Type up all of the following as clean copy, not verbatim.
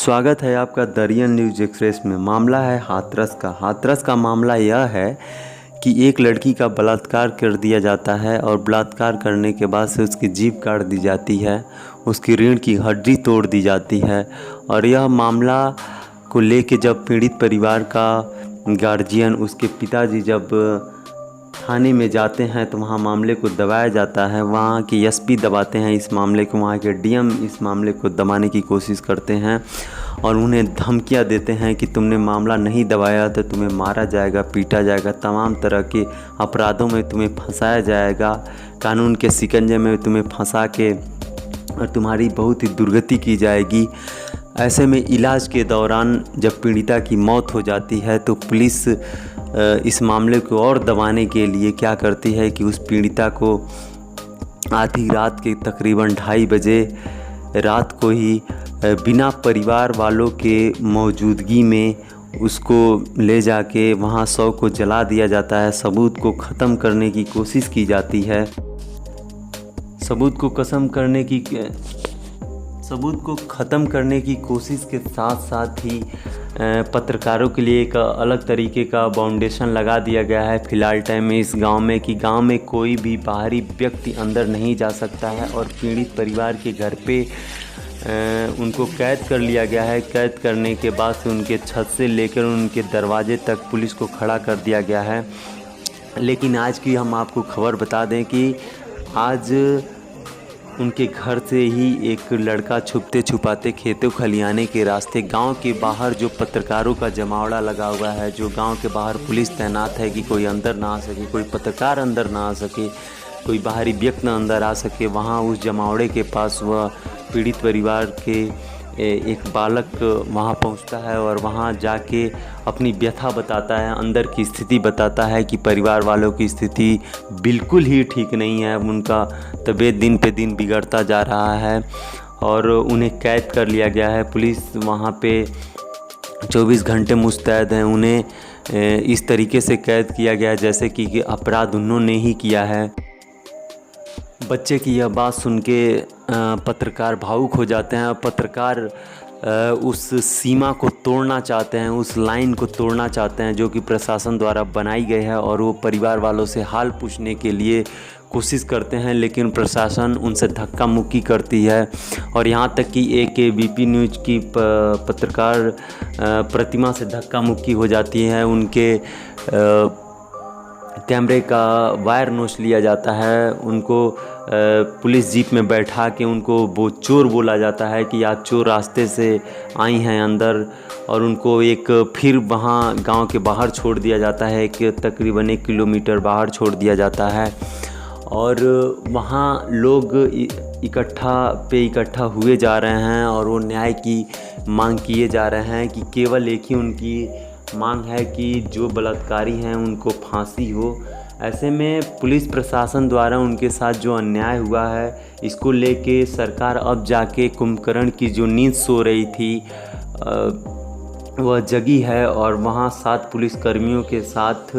स्वागत है आपका दरियन न्यूज़ एक्सप्रेस में। मामला है हाथरस का मामला यह है कि एक लड़की का बलात्कार कर दिया जाता है और बलात्कार करने के बाद से उसकी जीभ काट दी जाती है, उसकी रीढ़ की हड्डी तोड़ दी जाती है। और यह मामला को लेके जब पीड़ित परिवार का गार्जियन, उसके पिताजी जब थाने में जाते हैं तो वहाँ मामले को दबाया जाता है। वहाँ के एसपी दबाते हैं इस मामले को, वहाँ के डीएम इस मामले को दबाने की कोशिश करते हैं और उन्हें धमकियाँ देते हैं कि तुमने मामला नहीं दबाया तो तुम्हें मारा जाएगा, पीटा जाएगा, तमाम तरह के अपराधों में तुम्हें फंसाया जाएगा, कानून के शिकंजे में तुम्हें फंसा के और तुम्हारी बहुत ही दुर्गति की जाएगी। ऐसे में इलाज के दौरान जब पीड़िता की मौत हो जाती है तो पुलिस इस मामले को और दबाने के लिए क्या करती है कि उस पीड़िता को आधी रात के तकरीबन 2:30 बजे रात को ही बिना परिवार वालों के मौजूदगी में उसको ले जाके वहाँ शव को जला दिया जाता है। सबूत को ख़त्म करने की कोशिश की जाती है। सबूत को ख़त्म करने की कोशिश के साथ साथ ही पत्रकारों के लिए एक अलग तरीके का बाउंडेशन लगा दिया गया है फ़िलहाल टाइम में इस गांव में कि गांव में कोई भी बाहरी व्यक्ति अंदर नहीं जा सकता है। और पीड़ित परिवार के घर पे उनको कैद कर लिया गया है। कैद करने के बाद से उनके छत से लेकर उनके दरवाजे तक पुलिस को खड़ा कर दिया गया है। लेकिन आज की हम आपको खबर बता दें कि आज उनके घर से ही एक लड़का छुपते छुपाते खेतों खलियाने के रास्ते गांव के बाहर जो पत्रकारों का जमावड़ा लगा हुआ है, जो गांव के बाहर पुलिस तैनात है कि कोई अंदर ना आ सके, कोई पत्रकार अंदर ना आ सके, कोई बाहरी व्यक्ति ना अंदर आ सके, वहां उस जमावड़े के पास वह पीड़ित परिवार के एक बालक वहां पहुंचता है और वहां जाके अपनी व्यथा बताता है, अंदर की स्थिति बताता है कि परिवार वालों की स्थिति बिल्कुल ही ठीक नहीं है, उनका तबीयत दिन पे दिन बिगड़ता जा रहा है और उन्हें कैद कर लिया गया है। पुलिस वहां पे 24 घंटे मुस्तैद हैं। उन्हें इस तरीके से कैद किया गया जैसे कि अपराध उन्होंने ही किया है। बच्चे की यह बात सुन के पत्रकार भावुक हो जाते हैं। पत्रकार उस सीमा को तोड़ना चाहते हैं, उस लाइन को तोड़ना चाहते हैं जो कि प्रशासन द्वारा बनाई गई है और वो परिवार वालों से हाल पूछने के लिए कोशिश करते हैं, लेकिन प्रशासन उनसे धक्का मुक्की करती है। और यहाँ तक कि AKBP न्यूज़ की पत्रकार प्रतिमा से धक्का मुक्की हो जाती है। उनके कैमरे का वायर नोच लिया जाता है। उनको पुलिस जीप में बैठा के उनको वो चोर बोला जाता है कि आप चोर रास्ते से आई हैं अंदर, और उनको एक फिर वहाँ गांव के बाहर छोड़ दिया जाता है, तकरीबन 1 किलोमीटर बाहर छोड़ दिया जाता है। और वहाँ लोग इकट्ठा हुए जा रहे हैं और वो न्याय की मांग किए जा रहे हैं कि केवल एक ही उनकी मांग है कि जो बलात्कारी हैं उनको फांसी हो। ऐसे में पुलिस प्रशासन द्वारा उनके साथ जो अन्याय हुआ है इसको लेके सरकार अब जाके कुंभकर्ण की जो नींद सो रही थी वह जगी है और वहाँ 7 पुलिसकर्मियों के साथ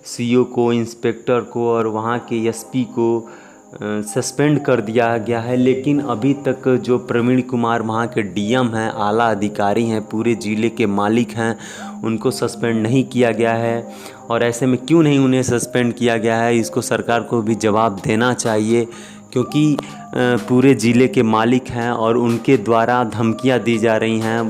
CO को, इंस्पेक्टर को और वहाँ के SP को सस्पेंड कर दिया गया है। लेकिन अभी तक जो प्रवीण कुमार वहाँ के DM हैं, आला अधिकारी हैं, पूरे ज़िले के मालिक हैं, उनको सस्पेंड नहीं किया गया है। और ऐसे में क्यों नहीं उन्हें सस्पेंड किया गया है, इसको सरकार को भी जवाब देना चाहिए, क्योंकि पूरे ज़िले के मालिक हैं और उनके द्वारा धमकियां दी जा रही हैं।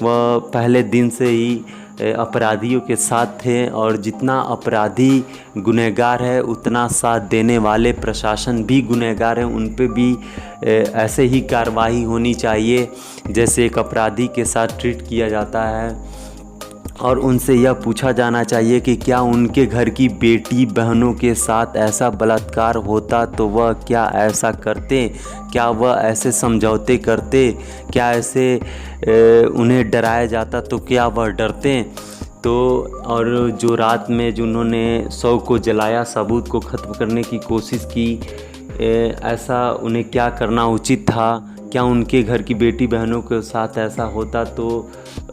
वह पहले दिन से ही अपराधियों के साथ थे और जितना अपराधी गुनहगार है उतना साथ देने वाले प्रशासन भी गुनहगार हैं। उन पे भी ऐसे ही कार्रवाई होनी चाहिए जैसे एक अपराधी के साथ ट्रीट किया जाता है। और उनसे यह पूछा जाना चाहिए कि क्या उनके घर की बेटी बहनों के साथ ऐसा बलात्कार होता तो वह क्या ऐसा करते, क्या वह ऐसे समझौते करते, क्या ऐसे उन्हें डराया जाता तो क्या वह डरते। तो और जो रात में जिन्होंने शव को जलाया, सबूत को ख़त्म करने की कोशिश की, ऐसा उन्हें क्या करना उचित था। क्या उनके घर की बेटी बहनों के साथ ऐसा होता तो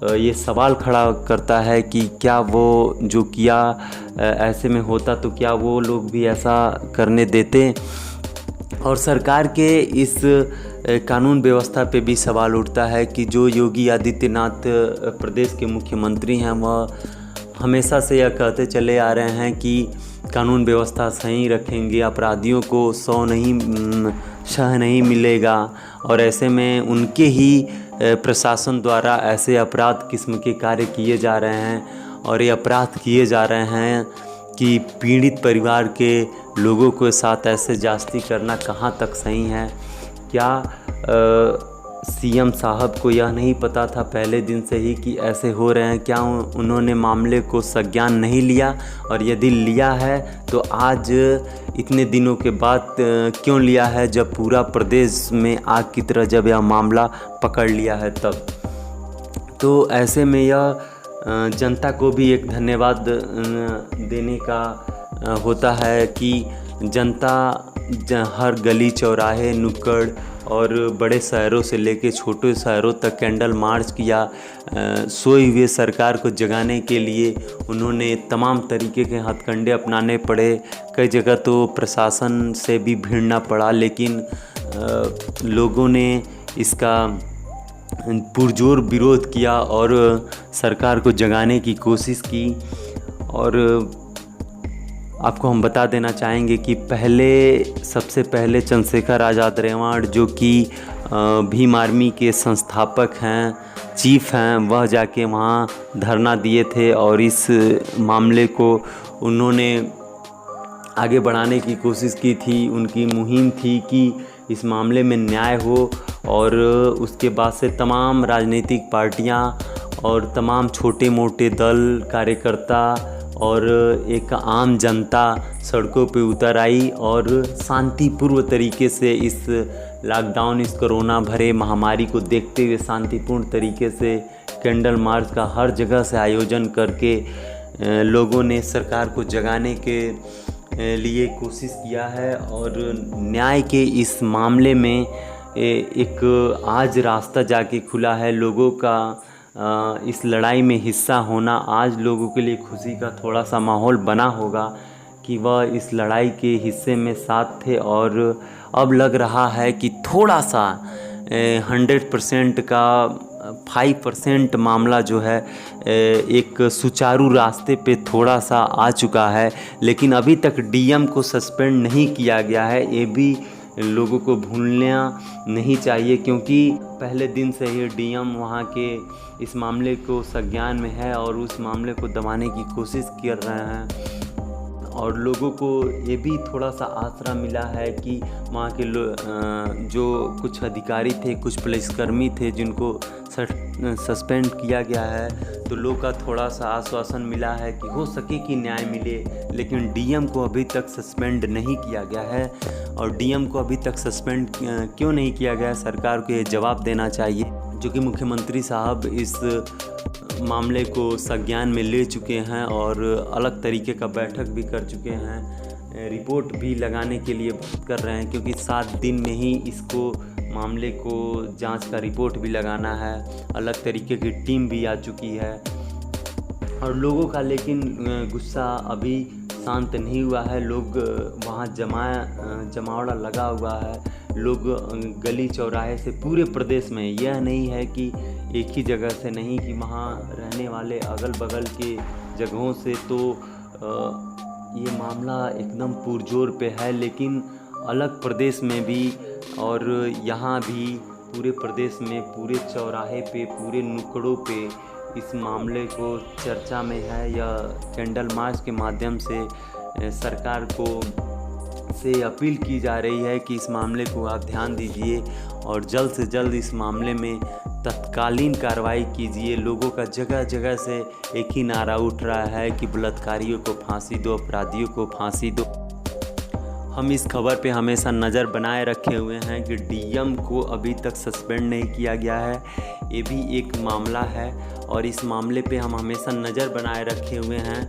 ये सवाल खड़ा करता है कि क्या वो जो किया ऐसे में होता तो क्या वो लोग भी ऐसा करने देते। और सरकार के इस कानून व्यवस्था पे भी सवाल उठता है कि जो योगी आदित्यनाथ प्रदेश के मुख्यमंत्री हैं, वह हमेशा से यह कहते चले आ रहे हैं कि कानून व्यवस्था सही रखेंगे, अपराधियों को शह नहीं मिलेगा। और ऐसे में उनके ही प्रशासन द्वारा ऐसे अपराध किस्म के कार्य किए जा रहे हैं, और ये अपराध किए जा रहे हैं कि पीड़ित परिवार के लोगों के साथ ऐसे जास्ती करना कहाँ तक सही है। क्या सीएम साहब को यह नहीं पता था पहले दिन से ही कि ऐसे हो रहे हैं? क्या उन्होंने मामले को संज्ञान नहीं लिया? और यदि लिया है तो आज इतने दिनों के बाद क्यों लिया है, जब पूरा प्रदेश में आग की तरह जब यह मामला पकड़ लिया है तब? तो ऐसे में यह जनता को भी एक धन्यवाद देने का होता है कि जनता हर गली चौराहे नुक्कड़ और बड़े शहरों से लेके छोटे शहरों तक कैंडल मार्च किया। सोए हुए सरकार को जगाने के लिए उन्होंने तमाम तरीके के हथकंडे अपनाने पड़े। कई जगह तो प्रशासन से भी भिड़ना पड़ा, लेकिन लोगों ने इसका पुरजोर विरोध किया और सरकार को जगाने की कोशिश की। और आपको हम बता देना चाहेंगे कि सबसे पहले चंद्रशेखर आज़ाद रेवाड़, जो कि भीम आर्मी के संस्थापक हैं, चीफ हैं, वह जाके वहाँ धरना दिए थे और इस मामले को उन्होंने आगे बढ़ाने की कोशिश की थी। उनकी मुहिम थी कि इस मामले में न्याय हो, और उसके बाद से तमाम राजनीतिक पार्टियां और तमाम छोटे मोटे दल, कार्यकर्ता और एक आम जनता सड़कों पे उतर आई और शांतिपूर्ण तरीके से इस लॉकडाउन, इस कोरोना भरे महामारी को देखते हुए शांतिपूर्ण तरीके से कैंडल मार्च का हर जगह से आयोजन करके लोगों ने सरकार को जगाने के लिए कोशिश किया है। और न्याय के इस मामले में एक आज रास्ता जाके खुला है। लोगों का इस लड़ाई में हिस्सा होना आज लोगों के लिए खुशी का थोड़ा सा माहौल बना होगा कि वह इस लड़ाई के हिस्से में साथ थे। और अब लग रहा है कि थोड़ा सा 100% का 5% मामला जो है एक सुचारू रास्ते पे थोड़ा सा आ चुका है। लेकिन अभी तक डीएम को सस्पेंड नहीं किया गया है, ये भी लोगों को भूलना नहीं चाहिए, क्योंकि पहले दिन से ही डीएम वहाँ के इस मामले को संज्ञान में है और उस मामले को दबाने की कोशिश कर रहे हैं। और लोगों को ये भी थोड़ा सा आसरा मिला है कि वहाँ के जो कुछ अधिकारी थे, कुछ पुलिसकर्मी थे जिनको सस्पेंड किया गया है, तो लोग का थोड़ा सा आश्वासन मिला है कि हो सके कि न्याय मिले। लेकिन डीएम को अभी तक सस्पेंड नहीं किया गया है, और डीएम को अभी तक सस्पेंड क्यों नहीं किया गया है, सरकार को ये जवाब देना चाहिए। जो कि मुख्यमंत्री साहब इस मामले को संज्ञान में ले चुके हैं और अलग तरीके का बैठक भी कर चुके हैं, रिपोर्ट भी लगाने के लिए बात कर रहे हैं, क्योंकि 7 दिन में ही इसको मामले को जांच का रिपोर्ट भी लगाना है। अलग तरीके की टीम भी आ चुकी है और लोगों का लेकिन गुस्सा अभी शांत नहीं हुआ है। लोग वहाँ जमावड़ा लगा हुआ है। लोग गली चौराहे से पूरे प्रदेश में, यह नहीं है कि एक ही जगह से नहीं, कि वहाँ रहने वाले अगल बगल के जगहों से, तो ये मामला एकदम पुरजोर पे है। लेकिन अलग प्रदेश में भी और यहाँ भी पूरे प्रदेश में, पूरे चौराहे पे, पूरे नुक्कड़ों पे इस मामले को चर्चा में है। या कैंडल मार्च के माध्यम से सरकार से अपील की जा रही है कि इस मामले को आप ध्यान दीजिए और जल्द से जल्द इस मामले में तत्कालीन कार्रवाई कीजिए। लोगों का जगह जगह से एक ही नारा उठ रहा है कि बलात्कारियों को फांसी दो, अपराधियों को फांसी दो। हम इस खबर पे हमेशा नज़र बनाए रखे हुए हैं कि डीएम को अभी तक सस्पेंड नहीं किया गया है, ये भी एक मामला है और इस मामले पे हम हमेशा नज़र बनाए रखे हुए हैं।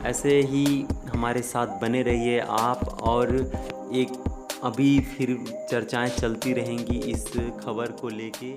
ऐसे ही हमारे साथ बने रहिए आप, और एक अभी फिर चर्चाएं चलती रहेंगी इस खबर को लेके।